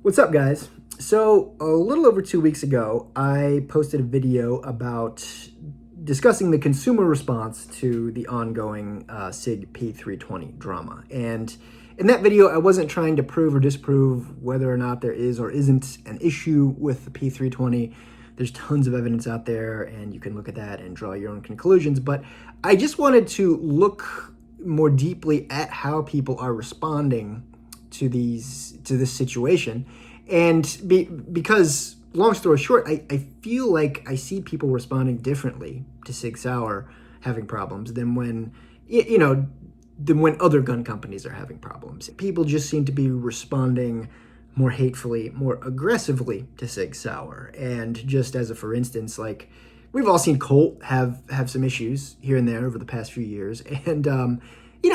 What's up, guys? So a little over 2 weeks ago, I posted a video about discussing the consumer response to the ongoing SIG P320 drama. And in that video, I wasn't trying to prove or disprove whether or not there is or isn't an issue with the P320. There's tons of evidence out there, and you can look at that and draw your own conclusions. But I just wanted to look more deeply at how people are responding to this situation. And because, long story short, I feel like I see people responding differently to SIG Sauer having problems than when other gun companies are having problems. People just seem to be responding more hatefully, more aggressively to SIG Sauer. And just as a for instance, like, we've all seen Colt have some issues here and there over the past few years. And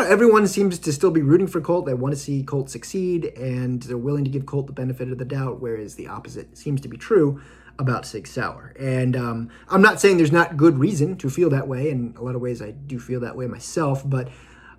everyone seems to still be rooting for Colt. They want to see Colt succeed, and they're willing to give Colt the benefit of the doubt, whereas the opposite seems to be true about SIG Sauer. And I'm not saying there's not good reason to feel that way. In a lot of ways, I do feel that way myself. But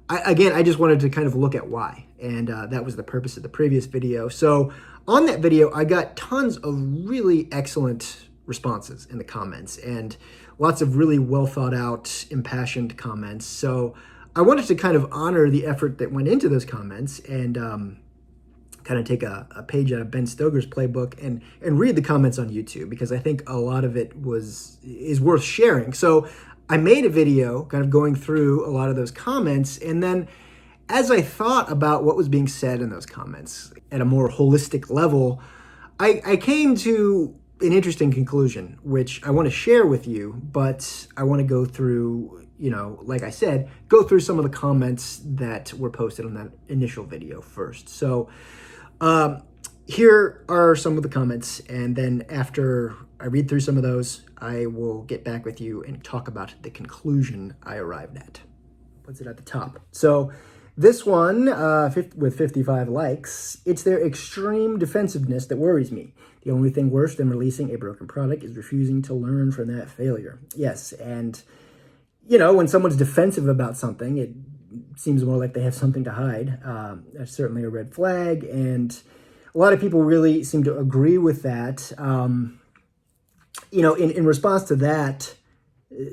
I just wanted to kind of look at why. And that was the purpose of the previous video. So on that video, I got tons of really excellent responses in the comments and lots of really well thought out, impassioned comments. So I wanted to kind of honor the effort that went into those comments and kind of take a page out of Ben Stoeger's playbook and read the comments on YouTube, because I think a lot of it is worth sharing. So I made a video kind of going through a lot of those comments, and then as I thought about what was being said in those comments at a more holistic level, I came to an interesting conclusion, which I want to share with you, but I want to go through, like I said, go through some of the comments that were posted on that initial video first. So here are some of the comments, and then after I read through some of those, I will get back with you and talk about the conclusion I arrived at. Puts it at the top. So this one, with 55 likes, it's their extreme defensiveness that worries me. The only thing worse than releasing a broken product is refusing to learn from that failure. Yes, and when someone's defensive about something, it seems more like they have something to hide. That's certainly a red flag, and a lot of people really seem to agree with that. In response to that,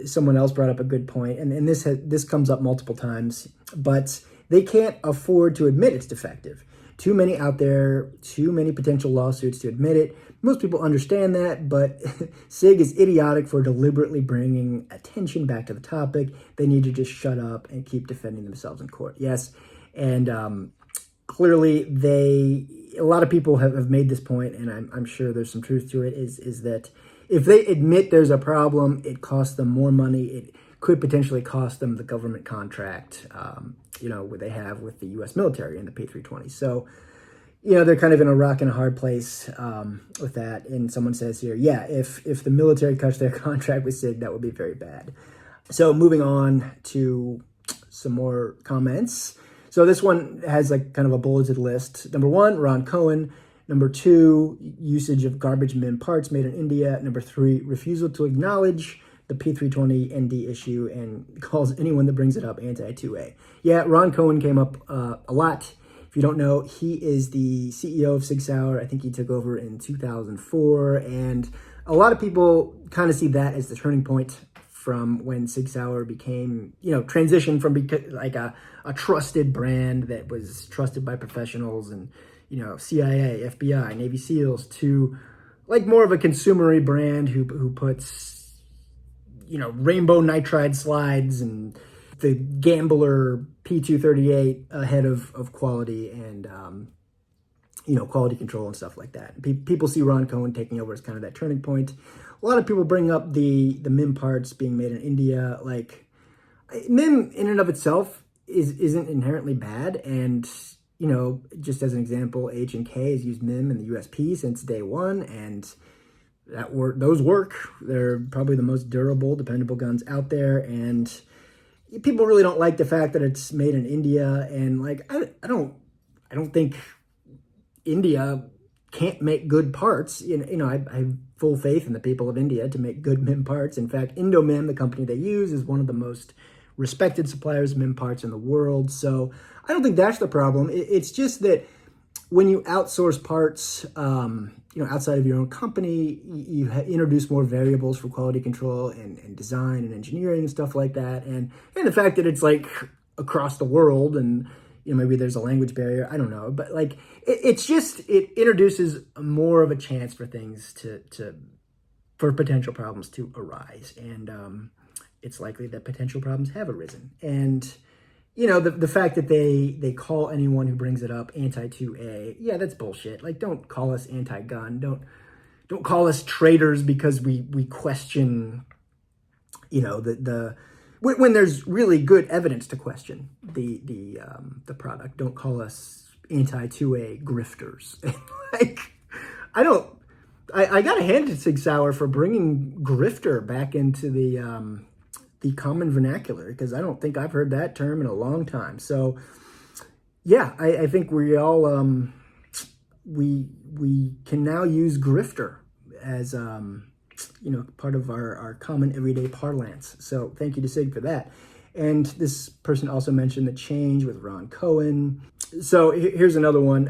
someone else brought up a good point, and this comes up multiple times, but they can't afford to admit it's defective. Too many out there, too many potential lawsuits to admit it. Most people understand that, but SIG is idiotic for deliberately bringing attention back to the topic. They need to just shut up and keep defending themselves in court. Yes, and clearly a lot of people have made this point, and I'm sure there's some truth to it, is that if they admit there's a problem, it costs them more money. It could potentially cost them the government contract, what they have with the U.S. military and the P320. So, they're kind of in a rock and a hard place with that. And someone says here, yeah, if the military cuts their contract with SIG, that would be very bad. So moving on to some more comments. So this one has like kind of a bulleted list. Number 1, Ron Cohen. Number 2, usage of garbage MIM parts made in India. Number 3, refusal to acknowledge the P320 ND issue and calls anyone that brings it up anti-2A. Yeah, Ron Cohen came up a lot. If you don't know, he is the CEO of SIG Sauer. I think he took over in 2004, and a lot of people kind of see that as the turning point from when SIG Sauer became, transitioned from like a trusted brand that was trusted by professionals and, CIA, FBI, Navy SEALs, to like more of a consumery brand who puts rainbow nitride slides and the gambler P238 ahead of quality and, quality control and stuff like that. People see Ron Cohen taking over as kind of that turning point. A lot of people bring up the MIM parts being made in India. Like, MIM in and of itself isn't inherently bad. And, just as an example, H&K has used MIM in the USP since day one, and those work. They're probably the most durable, dependable guns out there, and people really don't like the fact that it's made in India. And like, I don't think India can't make good parts. I have full faith in the people of India to make good MIM parts. In fact, IndoMIM, the company they use, is one of the most respected suppliers of MIM parts in the world. So I don't think that's the problem. It's just that when you outsource parts, outside of your own company, you introduce more variables for quality control and design and engineering and stuff like that. And the fact that it's like across the world and, maybe there's a language barrier, I don't know. But like, it introduces more of a chance for things for potential problems to arise. And it's likely that potential problems have arisen. And the fact that they call anyone who brings it up anti-2A, yeah, that's bullshit. Like, don't call us anti-gun. Don't call us traitors because we question, when there's really good evidence to question the product. Don't call us anti-2A grifters. Like, I gotta hand it to SIG Sauer for bringing grifter back into the common vernacular, because I don't think I've heard that term in a long time. So yeah, I think we all we can now use grifter as part of our common everyday parlance. So thank you to SIG for that. And this person also mentioned the change with Ron Cohen. So here's another one.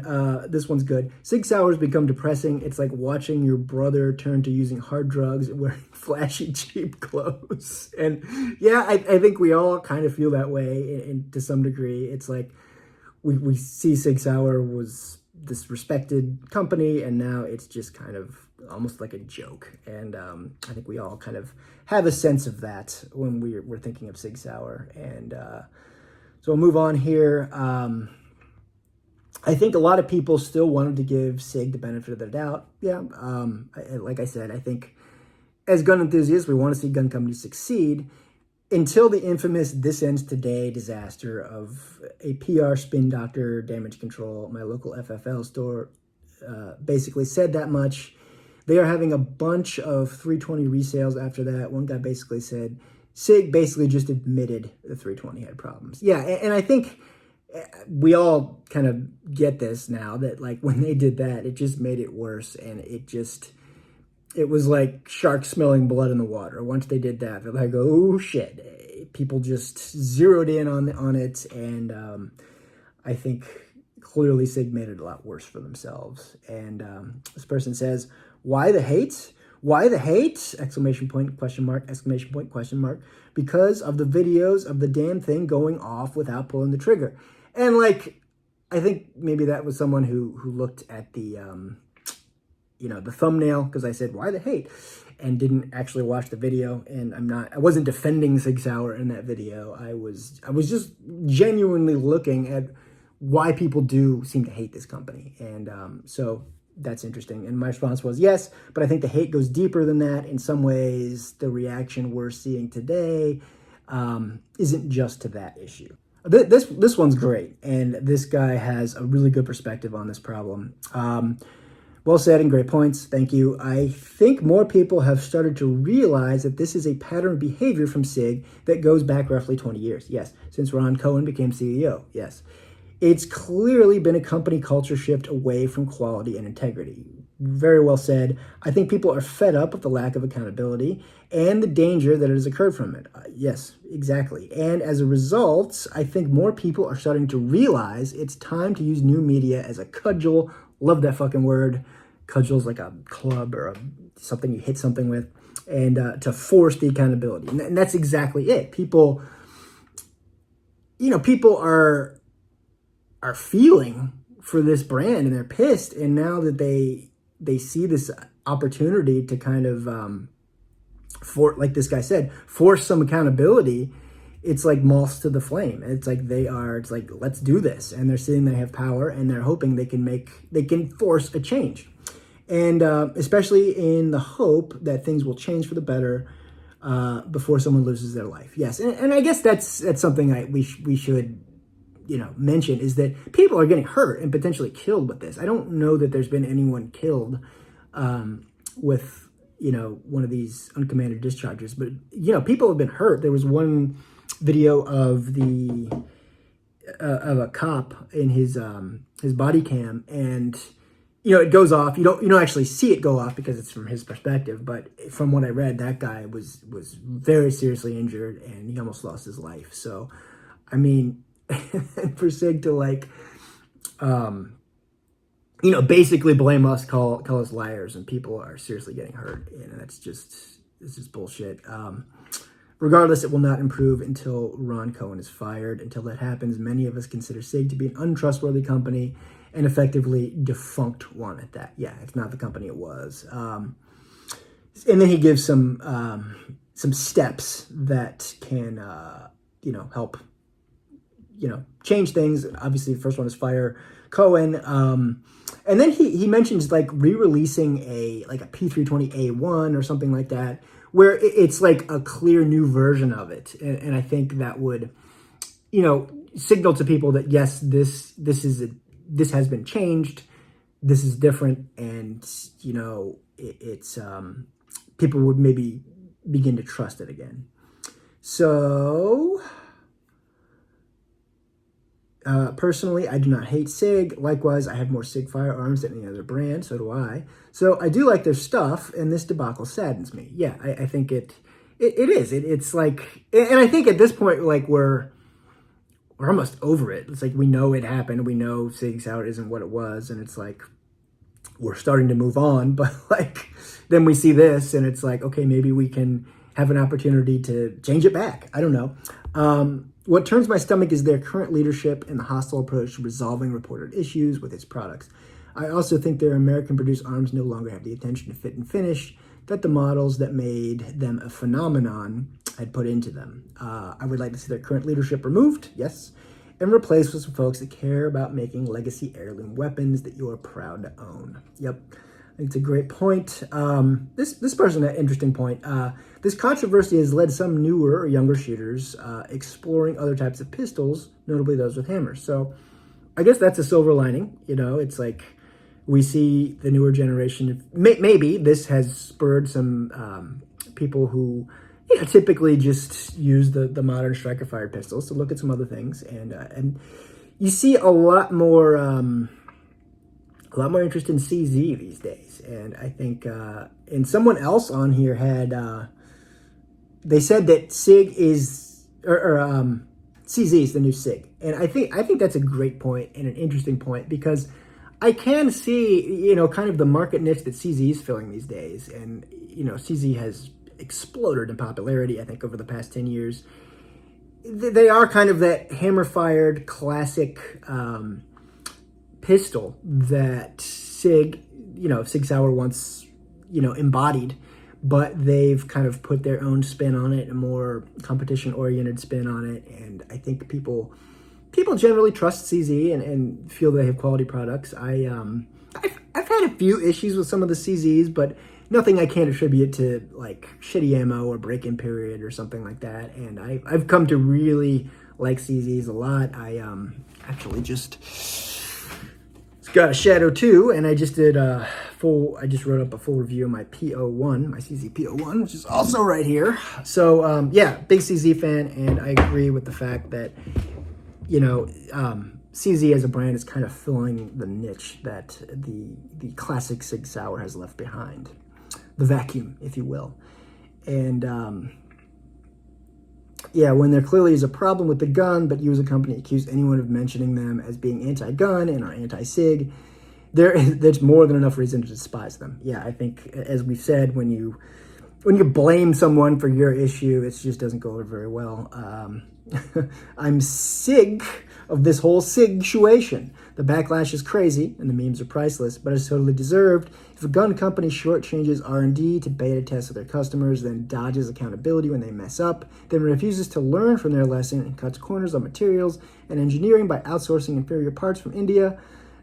This one's good. SIG Sauer's become depressing. It's like watching your brother turn to using hard drugs and wearing flashy, cheap clothes. And yeah, I think we all kind of feel that way to some degree. It's like we see SIG Sauer was this respected company, and now it's just kind of almost like a joke. And I think we all kind of have a sense of that when we're thinking of SIG Sauer. And so we'll move on here. I think a lot of people still wanted to give SIG the benefit of the doubt. Yeah, like I said, I think as gun enthusiasts, we want to see gun companies succeed until the infamous This Ends Today disaster of a PR spin doctor damage control. My local FFL store basically said that much. They are having a bunch of 320 resales after that. One guy basically said, SIG basically just admitted the 320 had problems. Yeah, and I think we all kind of get this now, that like when they did that, it just made it worse. And it was like sharks smelling blood in the water. Once they did that, they're like, oh shit. People just zeroed in on it. And I think clearly SIG made it a lot worse for themselves. And this person says, why the hate? Why the hate? Exclamation point, question mark, exclamation point, question mark. Because of the videos of the damn thing going off without pulling the trigger. And like, I think maybe that was someone who looked at the the thumbnail, because I said, why the hate? And didn't actually watch the video. And I wasn't defending SIG Sauer in that video. I was just genuinely looking at why people do seem to hate this company. And so that's interesting. And my response was, yes, but I think the hate goes deeper than that. In some ways, the reaction we're seeing today isn't just to that issue. This one's great. And this guy has a really good perspective on this problem. Well said and great points. Thank you. I think more people have started to realize that this is a pattern of behavior from SIG that goes back roughly 20 years. Yes. Since Ron Cohen became CEO. Yes. It's clearly been a company culture shift away from quality and integrity. Very well said. I think people are fed up with the lack of accountability and the danger that has occurred from it. Yes, exactly. And as a result, I think more people are starting to realize it's time to use new media as a cudgel. Love that fucking word. Cudgel's like a club or something you hit something with, and to force the accountability. And that's exactly it. People are feeling for this brand, and they're pissed. And now that they see this opportunity to kind of, like this guy said, force some accountability, it's like moths to the flame. It's like it's like, let's do this. And they're seeing they have power, and they're hoping they can force a change. And especially in the hope that things will change for the better before someone loses their life. Yes, and I guess that's something we should mention, is that people are getting hurt and potentially killed with this. I don't know that there's been anyone killed with one of these uncommanded discharges, but people have been hurt. There was one video of a cop in his body cam, and it goes off. You don't actually see it go off because it's from his perspective, but from what I read, that guy was very seriously injured and he almost lost his life. So I mean, for SIG to basically blame us, call us liars, and people are seriously getting hurt. And this is bullshit. Regardless, it will not improve until Ron Cohen is fired. Until that happens, many of us consider SIG to be an untrustworthy company and effectively defunct one at that. Yeah, it's not the company it was. And then he gives some steps that can, help, change things. Obviously, the first one is fire Cohen. And then he mentions like re-releasing a P320A1 or something like that, where it's like a clear new version of it. And I think that would, signal to people that yes, this has been changed. This is different. And, it's people would maybe begin to trust it again. So personally, I do not hate SIG. Likewise, I have more SIG firearms than any other brand. So do I. So I do like their stuff, and this debacle saddens me. Yeah, I think it is. It's like, and I think at this point, like we're almost over it. It's like we know it happened. We know SIG Sauer isn't what it was, and it's like we're starting to move on. But like then we see this, and it's like, okay, maybe we can have an opportunity to change it back. I don't know. What turns my stomach is their current leadership and the hostile approach to resolving reported issues with its products. I also think their American-produced arms no longer have the attention to fit and finish that the models that made them a phenomenon had put into them. I would like to see their current leadership removed, yes, and replaced with some folks that care about making legacy heirloom weapons that you are proud to own. Yep. I think it's a great point. This person had an interesting point. This controversy has led some newer or younger shooters exploring other types of pistols, notably those with hammers. So I guess that's a silver lining. It's like we see the newer generation. Maybe this has spurred some people who typically just use the modern striker-fired pistols to look at some other things. And you see a lot more interest in CZ these days. And I think, and someone else on here had, they said that SIG is, CZ is the new SIG. And I think that's a great point and an interesting point, because I can see, kind of the market niche that CZ is filling these days. And, CZ has exploded in popularity, I think, over the past 10 years. They are kind of that hammer-fired classic pistol that SIG Sauer once, embodied, but they've kind of put their own spin on it, a more competition-oriented spin on it, and I think people generally trust CZ and feel they have quality products. I've had a few issues with some of the CZs, but nothing I can't attribute to like shitty ammo or break-in period or something like that. And I've come to really like CZs a lot. I actually just got a Shadow 2, and I just did I just wrote up a full review of my P01, my CZ P01, which is also right here. So big CZ fan, and I agree with the fact that CZ as a brand is kind of filling the niche that the classic SIG Sauer has left behind, the vacuum, if you will. And when there clearly is a problem with the gun, but you as a company accuse anyone of mentioning them as being anti-gun and are anti-SIG, there's more than enough reason to despise them. Yeah, I think, as we've said, when you blame someone for your issue, it just doesn't go over very well. I'm sick of this whole SIG situation. The backlash is crazy, and the memes are priceless, but it's totally deserved. If a gun company shortchanges R&D to beta test with their customers, then dodges accountability when they mess up, then refuses to learn from their lesson and cuts corners on materials and engineering by outsourcing inferior parts from India,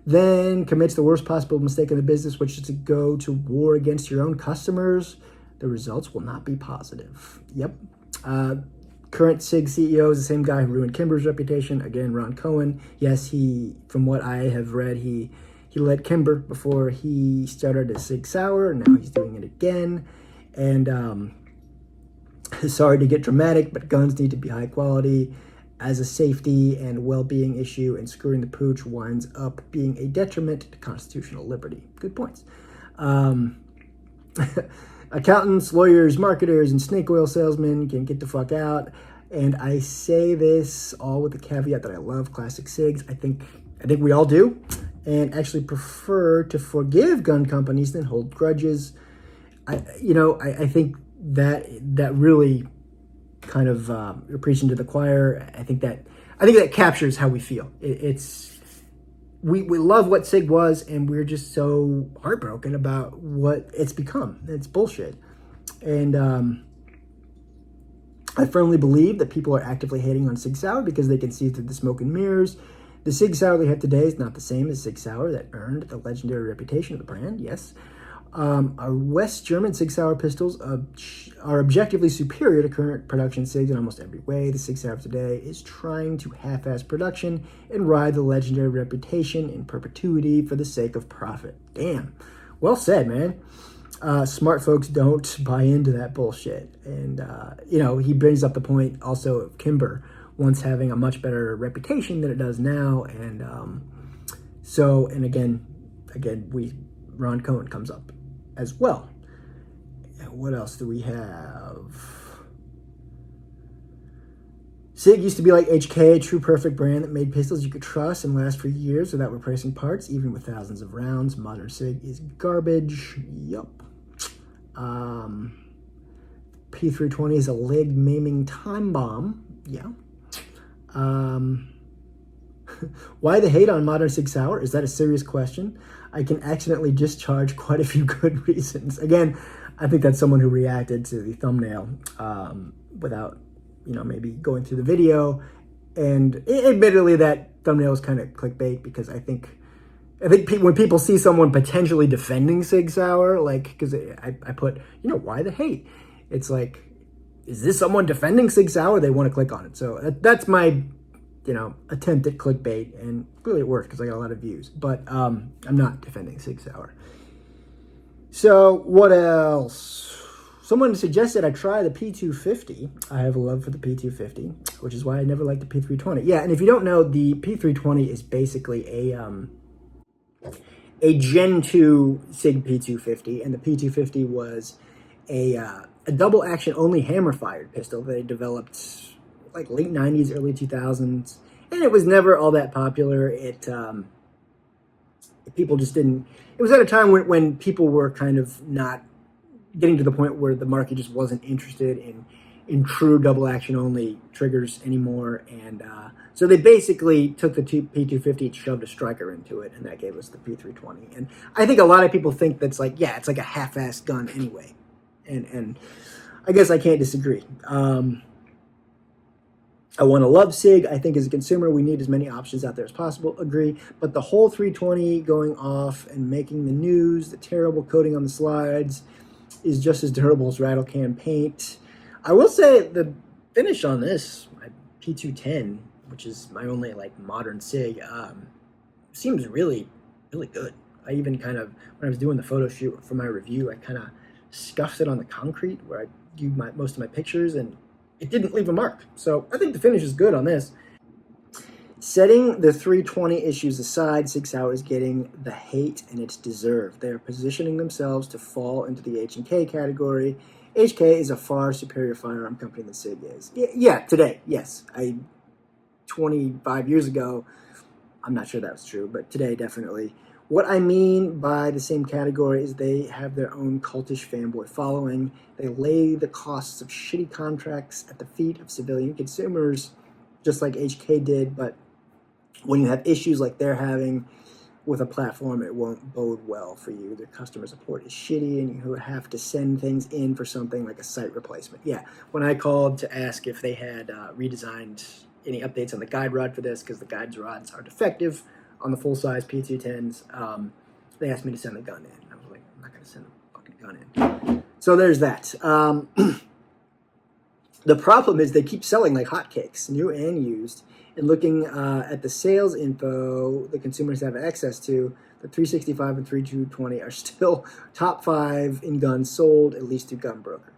then commits the worst possible mistake in the business, which is to go to war against your own customers, the results will not be positive. Yep. Current SIG CEO is the same guy who ruined Kimber's reputation. Again, Ron Cohen. Yes, from what I have read, he led Kimber before he started as SIG Sauer. Now he's doing it again. And sorry to get dramatic, but guns need to be high quality as a safety and well-being issue, and screwing the pooch winds up being a detriment to constitutional liberty. Good points. Accountants, lawyers, marketers, and snake oil salesmen can get the fuck out. And I say this all with the caveat that I love classic SIGs. I think we all do. and actually prefer to forgive gun companies than hold grudges. I think that really kind of you're preaching to the choir. I think that captures how we feel. We love what SIG was, and we're just so heartbroken about what it's become. It's bullshit. And I firmly believe that people are actively hating on SIG Sauer because they can see through the smoke and mirrors. The SIG Sauer they have today is not the same as SIG Sauer that earned the legendary reputation of the brand, yes. Our West German SIG Sauer pistols are objectively superior to current production SIGs in almost every way. The SIG Sauer today is trying to half-ass production and ride the legendary reputation in perpetuity for the sake of profit. Damn. Well said, man. Smart folks don't buy into that bullshit. And, he brings up the point also of Kimber once having a much better reputation than it does now. And Ron Cohen comes up as well. And what else do we have? SIG used to be like HK, a true perfect brand that made pistols you could trust and last for years without replacing parts, even with thousands of rounds. Modern SIG is garbage. Yup. P320 is a leg maiming time bomb. Yeah. Why the hate on modern SIG Sauer? Is that a serious question? I can accidentally discharge quite a few good reasons. Again, I think that's someone who reacted to the thumbnail without, maybe going through the video. And admittedly, that thumbnail is kind of clickbait because I think when people see someone potentially defending SIG Sauer, because I put, why the hate? It's like, is this someone defending SIG Sauer? They want to click on it. So that's my attempt at clickbait, and clearly it worked because I got a lot of views, but I'm not defending SIG Sauer. So what else? Someone suggested I try the P250. I have a love for the P250, which is why I never liked the P320. Yeah, and if you don't know, the P320 is basically a Gen 2 SIG P250, and the P250 was a double action only hammer fired pistol that they developed like late 90s, early 2000s, and it was never all that popular. People just didn't. It was at a time when people were kind of not getting to the point where the market just wasn't interested in true double action only triggers anymore, and so they basically took the P250 and shoved a striker into it, and that gave us the P320. And I think a lot of people think that's like, yeah, it's like a half-assed gun anyway, and I guess I can't disagree. I want to love SIG. I think as a consumer, we need as many options out there as possible. Agree. But the whole 320 going off and making the news, the terrible coating on the slides, is just as durable as rattle can paint. I will say the finish on this, my P210, which is my only modern SIG, seems really, really good. I even kind of, when I was doing the photo shoot for my review, I kind of scuffed it on the concrete where I do most of my pictures, and it didn't leave a mark. So I think the finish is good on this. Setting the 320 issues aside, SIG Sauer is getting the hate and it's deserved. They are positioning themselves to fall into the H&K category. HK is a far superior firearm company than SIG is. Yeah, today, yes. 25 years ago, I'm not sure that was true, but today definitely. What I mean by the same category is they have their own cultish fanboy following. They lay the costs of shitty contracts at the feet of civilian consumers, just like HK did, but when you have issues like they're having with a platform, it won't bode well for you. Their customer support is shitty, and you have to send things in for something like a site replacement. Yeah, when I called to ask if they had redesigned any updates on the guide rod for this, because the guide rods are defective on the full-size P210s, they asked me to send the gun in. I was like, I'm not going to send the fucking gun in. So there's that. The problem is they keep selling like hotcakes, new and used. And looking at the sales info the consumers have access to, the 365 and 320 are still top 5 in guns sold, at least through Gunbroker.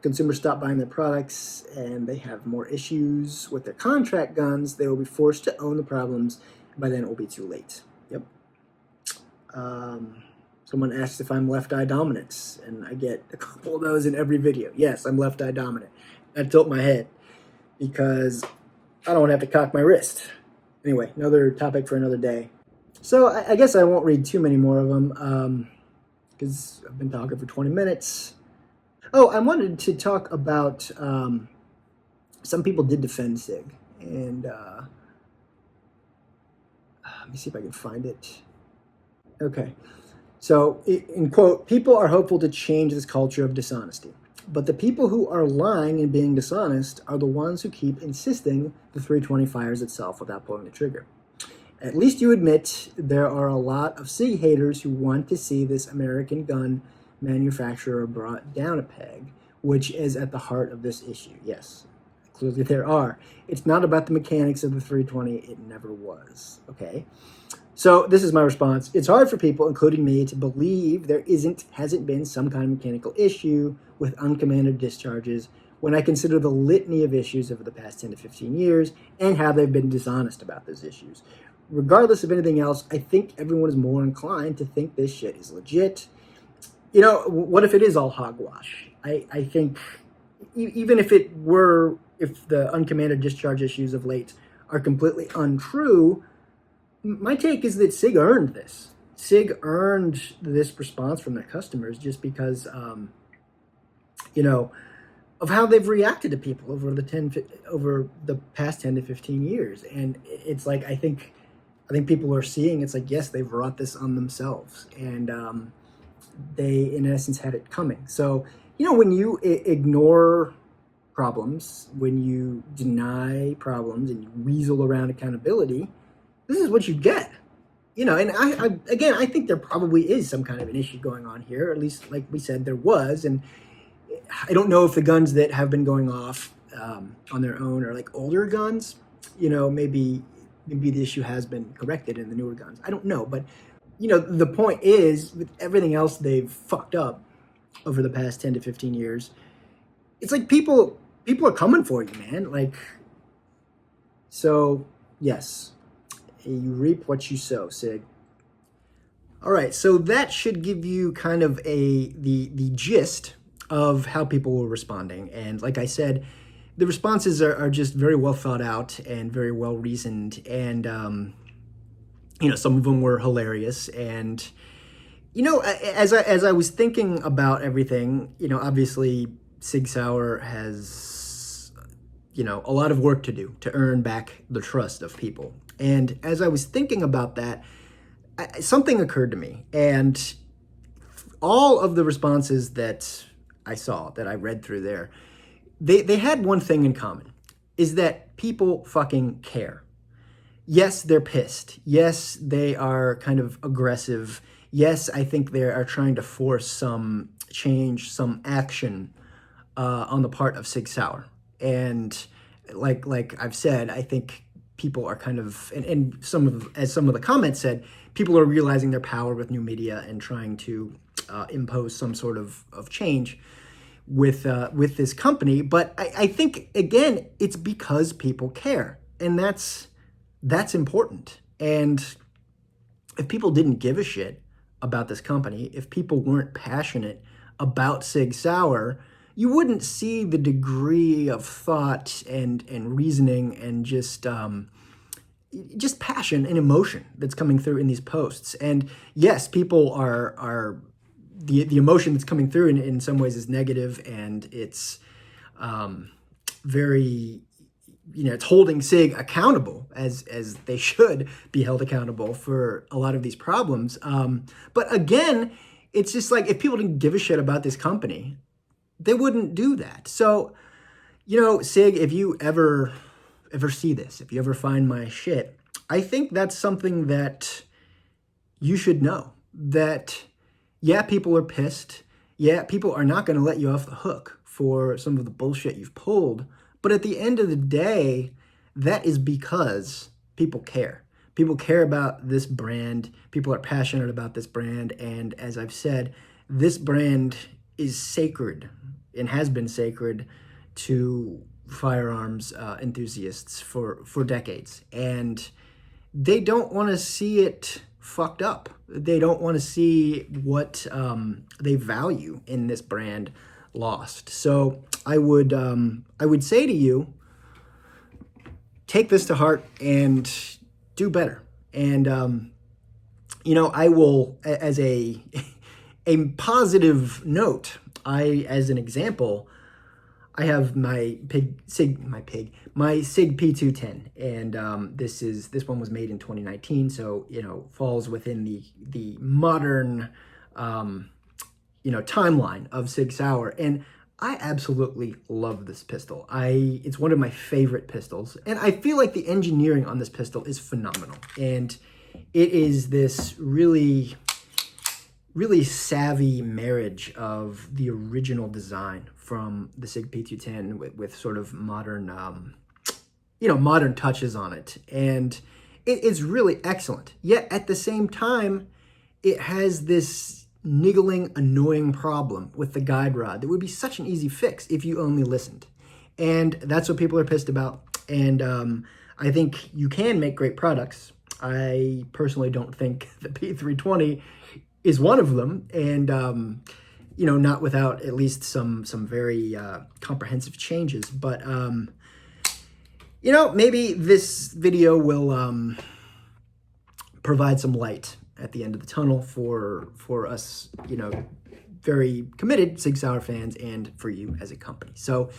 Consumers stop buying their products and they have more issues with their contract guns. They will be forced to own the problems. By then, it will be too late. Yep. Someone asks if I'm left-eye dominant, and I get a couple of those in every video. Yes, I'm left-eye dominant. I tilt my head because I don't want to have to cock my wrist. Anyway, another topic for another day. So I guess I won't read too many more of them because I've been talking for 20 minutes. Oh, I wanted to talk about some people did defend SIG, and let me see if I can find it. Okay. So, in quote, people are hopeful to change this culture of dishonesty. But the people who are lying and being dishonest are the ones who keep insisting the 320 fires itself without pulling the trigger. At least you admit there are a lot of SIG haters who want to see this American gun manufacturer brought down a peg, which is at the heart of this issue. Yes, clearly there are. It's not about the mechanics of the 320. It never was. Okay? So this is my response. It's hard for people, including me, to believe there hasn't been some kind of mechanical issue with uncommanded discharges when I consider the litany of issues over the past 10 to 15 years and how they've been dishonest about those issues. Regardless of anything else, I think everyone is more inclined to think this shit is legit. You know, what if it is all hogwash? I think even if the uncommanded discharge issues of late are completely untrue, my take is that SIG earned this. SIG earned this response from their customers just because, of how they've reacted to people over the past 10 to 15 years. And it's like, I think people are seeing, it's like, yes, they've brought this on themselves, and they, in essence, had it coming. So, when you ignore problems, when you deny problems and you weasel around accountability, this is what you get. And I think there probably is some kind of an issue going on here, or at least, like we said, there was. And I don't know if the guns that have been going off on their own are like older guns. Maybe the issue has been corrected in the newer guns. I don't know. But, the point is, with everything else they've fucked up over the past 10 to 15 years, it's like people are coming for you, man. Like, so, yes. You reap what you sow, SIG. All right, so that should give you kind of the gist of how people were responding. And like I said, the responses are just very well thought out and very well reasoned. And, some of them were hilarious. And, as I was thinking about everything, obviously SIG Sauer has, a lot of work to do to earn back the trust of people. And as I was thinking about that, something occurred to me. And all of the responses that I saw, that I read through there, they had one thing in common, is that people fucking care. Yes, they're pissed. Yes, they are kind of aggressive. Yes, I think they are trying to force some change, some action on the part of SIG Sauer. And like I've said, I think people are kind of, and some of the comments said, people are realizing their power with new media and trying to impose some sort of change with this company. But I think, again, it's because people care, and that's important. And if people didn't give a shit about this company, if people weren't passionate about SIG Sauer, you wouldn't see the degree of thought and reasoning and just passion and emotion that's coming through in these posts. And yes, people are the emotion that's coming through in some ways is negative, and it's very, it's holding SIG accountable as they should be held accountable for a lot of these problems. But again, it's just like, if people didn't give a shit about this company, they wouldn't do that. So, SIG, if you ever see this, if you ever find my shit, I think that's something that you should know. That, yeah, people are pissed. Yeah, people are not going to let you off the hook for some of the bullshit you've pulled. But at the end of the day, that is because people care. People care about this brand. People are passionate about this brand. And as I've said, this brand is sacred and has been sacred to firearms enthusiasts for decades. And they don't want to see it fucked up. They don't want to see what they value in this brand lost. So I would say to you, take this to heart and do better. And I will, as a a positive note, as an example, I have my SIG P320, and this one was made in 2019, so falls within the modern timeline of SIG Sauer, and I absolutely love this pistol. It's one of my favorite pistols, and I feel like the engineering on this pistol is phenomenal, and it is this really savvy marriage of the original design from the SIG P320 with sort of modern, modern touches on it. And it is really excellent. Yet at the same time, it has this niggling, annoying problem with the guide rod that would be such an easy fix if you only listened. And that's what people are pissed about. And I think you can make great products. I personally don't think the P320 is one of them, and not without at least some very comprehensive changes. But maybe this video will provide some light at the end of the tunnel for us, very committed SIG Sauer fans, and for you as a company. So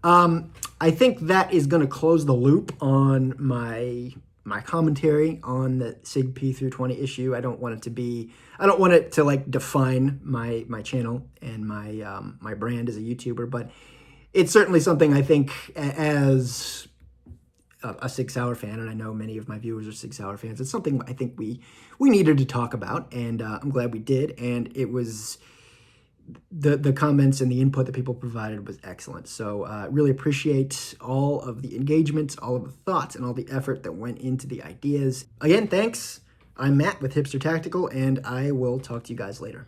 I think that is going to close the loop on my commentary on the SIG P320 issue. I don't want it to like define my channel and my brand as a YouTuber, but it's certainly something I think as a SIG Sauer fan, and I know many of my viewers are SIG Sauer fans, it's something I think we needed to talk about, and I'm glad we did. And it was the comments and the input that people provided was excellent. So really appreciate all of the engagement, all of the thoughts, and all the effort that went into the ideas. Again, thanks. I'm Matt with Hipster Tactical, and I will talk to you guys later.